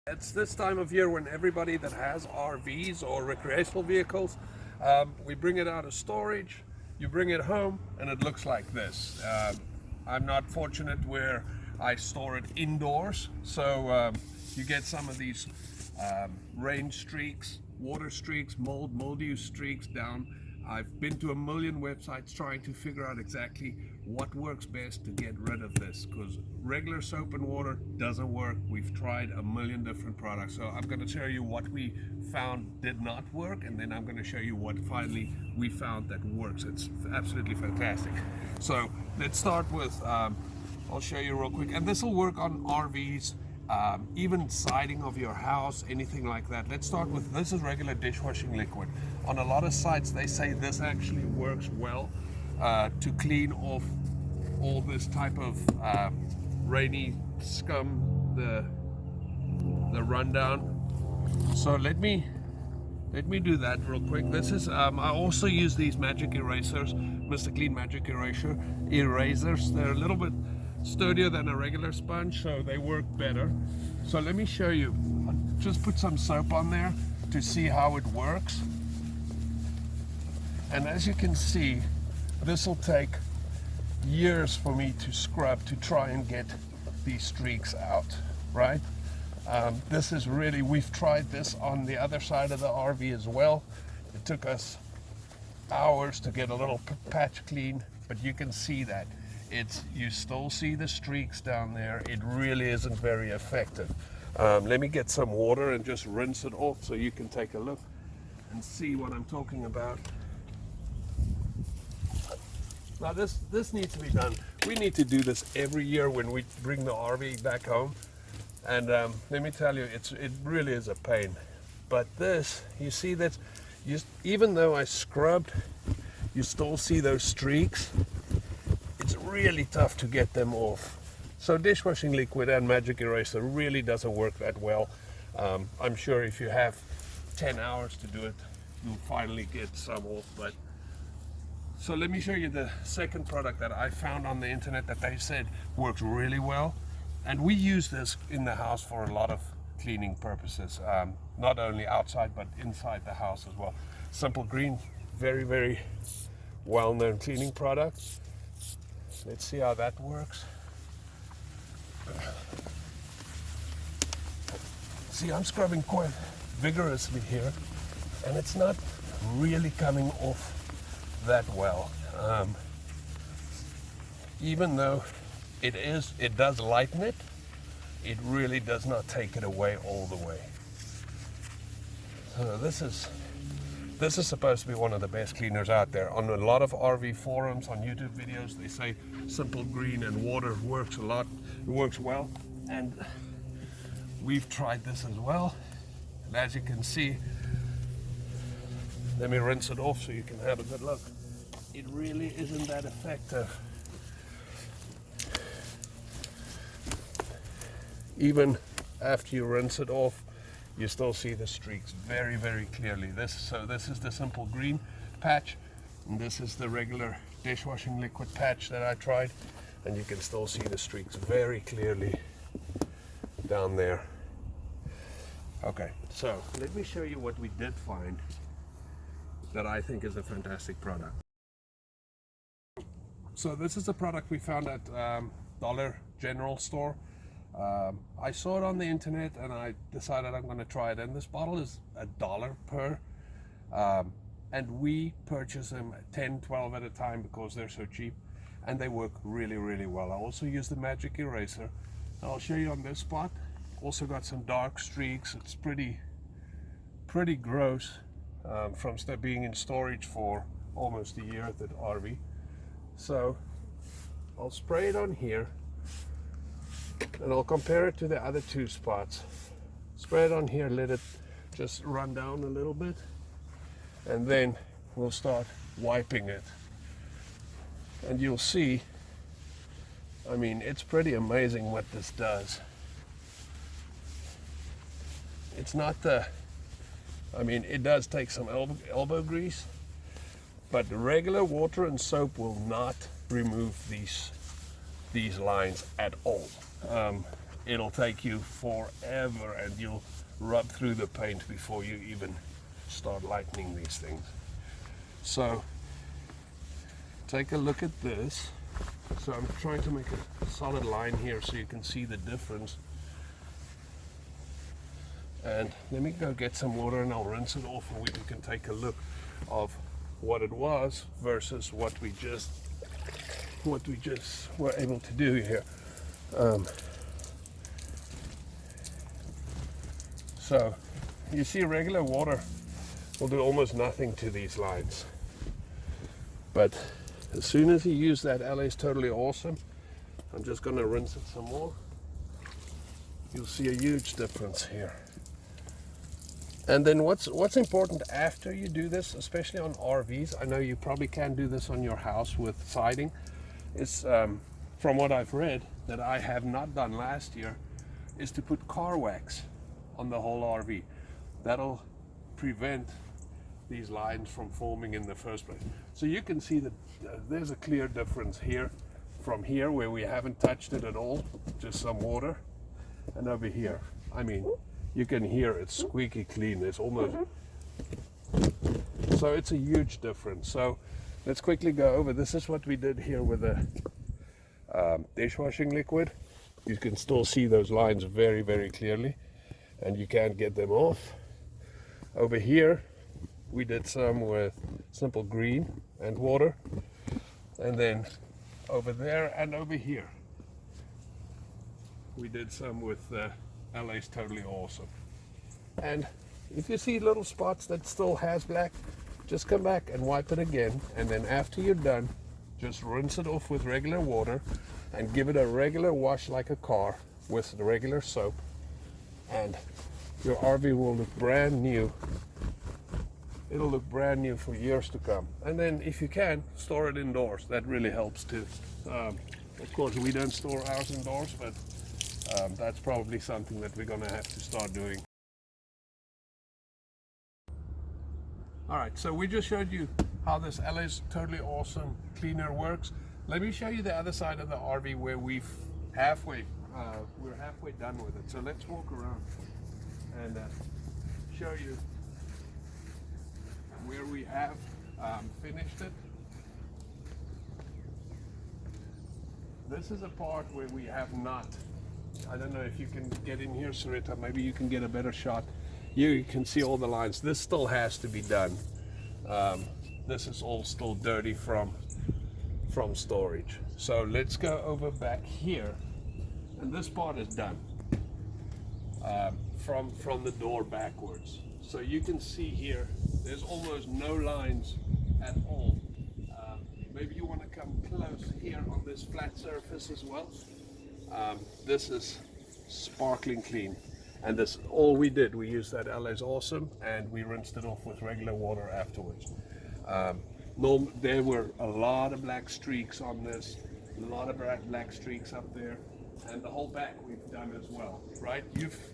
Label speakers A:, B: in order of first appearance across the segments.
A: It's this time of year when everybody that has RVs or recreational vehicles, we bring it out of storage, you bring it home, and it looks like this. I'm not fortunate where I store it indoors, so you get some of these rain streaks, water streaks, mildew streaks down. I've been to a million websites trying to figure out exactly what works best to get rid of this, because regular soap and water doesn't work. We've tried a million different products, so I'm going to show you what we found did not work, and then I'm going to show you what finally we found that works. It's absolutely fantastic. So let's start with I'll show you real quick, and this will work on RVs, even siding of your house, anything like that. Let's start with, this is regular dishwashing liquid. On a lot of sites they say this actually works well to clean off all this type of rainy scum, the rundown. So let me do that real quick. This is I also use these magic erasers, Mr. Clean magic erasers. They're a little bit sturdier than a regular sponge, so they work better. So let me show you. I'll just put some soap on there to see how it works. And as you can see, this will take years for me to scrub to try and get these streaks out, right? This is really, we've tried this on the other side of the RV as well. It took us hours to get a little patch clean, but you can see that you still see the streaks down there. It really isn't very effective. Let me get some water and just rinse it off so you can take a look and see what I'm talking about. Now this needs to be done. We need to do this every year when we bring the RV back home. And let me tell you, it really is a pain. But this, you see that, even though I scrubbed, you still see those streaks. It's really tough to get them off. So dishwashing liquid and magic eraser really doesn't work that well. I'm sure if you have 10 hours to do it, you'll finally get some off. But so let me show you the second product that I found on the internet that they said works really well. And we use this in the house for a lot of cleaning purposes, not only outside but inside the house as well. Simple Green, very, very well-known cleaning product. Let's see how that works. See, I'm scrubbing quite vigorously here, and it's not really coming off that well. Even though it does lighten it, it really does not take it away all the way. So this is supposed to be one of the best cleaners out there. On a lot of RV forums, on YouTube videos, they say Simple Green and water works a lot, it works well, and we've tried this as well. And as you can see, let me rinse it off so you can have a good look. It really isn't that effective. Even after you rinse it off, you still see the streaks very, very clearly. This is the Simple Green patch, and this is the regular dishwashing liquid patch that I tried, and you can still see the streaks very clearly down there. Okay, so let me show you what we did find that I think is a fantastic product. So this is a product we found at Dollar General store. I saw it on the internet and I decided I'm going to try it, and this bottle is $1 per, and we purchase them 10, 12 at a time because they're so cheap, and they work really, really well. I also use the magic eraser, and I'll show you on this spot. Also got some dark streaks. It's pretty gross from being in storage for almost a year at the RV. So I'll spray it on here, and I'll compare it to the other two spots. Spray it on here, let it just run down a little bit, and then we'll start wiping it. And you'll see, I mean, it's pretty amazing what this does. It's not it does take some elbow grease, but regular water and soap will not remove these lines at all. it'll take you forever, and you'll rub through the paint before you even start lightening these things. So take a look at this. So I'm trying to make a solid line here so you can see the difference. And let me go get some water and I'll rinse it off, and we can take a look of what it was versus what we just were able to do here. So you see, regular water will do almost nothing to these lines, but as soon as you use that LA's Totally Awesome, I'm just going to rinse it some more, you'll see a huge difference here. And then what's important after you do this, especially on RVs, I know you probably can do this on your house with siding, is from what I've read, that I have not done last year, is to put car wax on the whole RV. That'll prevent these lines from forming in the first place. So you can see that there's a clear difference here, from here where we haven't touched it at all, just some water, and over here. I mean, you can hear it's squeaky clean. There's almost, so it's a huge difference. So let's quickly go over. This is what we did here with the dishwashing liquid. You can still see those lines very, very clearly, and you can't get them off. Over here, we did some with simple green and water, and then over there and over here, we did some with LA's Totally Awesome. And if you see little spots that still has black, just come back and wipe it again, and then after you're done, just rinse it off with regular water and give it a regular wash like a car with the regular soap, and your RV will look brand new. It'll look brand new for years to come. And then if you can, store it indoors. That really helps too. Of course, we don't store ours indoors, but that's probably something that we're gonna have to start doing. All right, so we just showed you how this LA's Totally Awesome cleaner works. Let me show you the other side of the RV where we're halfway done with it. So let's walk around and show you where we have finished it. This is a part where we have not. I don't know if you can get in here, Sarita, maybe you can get a better shot. You can see all the lines. This still has to be done. This is all still dirty from storage. So let's go over back here, and this part is done from the door backwards. So you can see here, there's almost no lines at all. Maybe you want to come close here on this flat surface as well. This is sparkling clean, and this all we did. We used that LA's Awesome, and we rinsed it off with regular water afterwards. There were a lot of black streaks on this, a lot of black streaks up there, and the whole back we've done as well, right?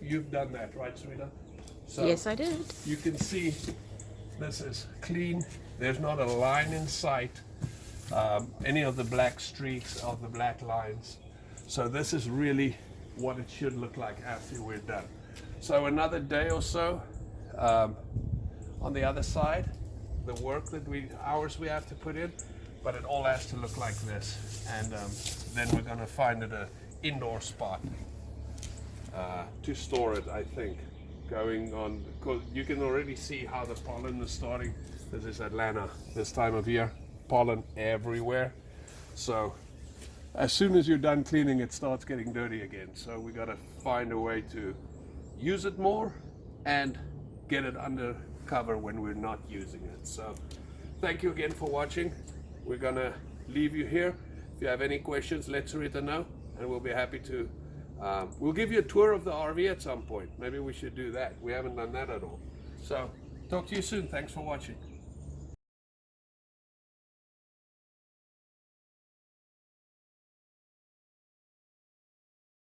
A: You've done that, right, Sarita? So
B: yes, I did.
A: You can see this is clean. There's not a line in sight, any of the black streaks of the black lines. So this is really what it should look like after we're done. So another day or so on the other side, the work that hours we have to put in, but it all has to look like this. And then we're gonna find it an indoor spot to store it, I think. Going on, because you can already see how the pollen is starting. This is Atlanta this time of year, pollen everywhere. So as soon as you're done cleaning, it starts getting dirty again. So we got to find a way to use it more and get it under cover when we're not using it. So thank you again for watching. We're gonna leave you here. If you have any questions, let Sarita know, and we'll be happy to. We'll give you a tour of the RV at some point. Maybe we should do that. We haven't done that at all. So talk to you soon. Thanks for watching.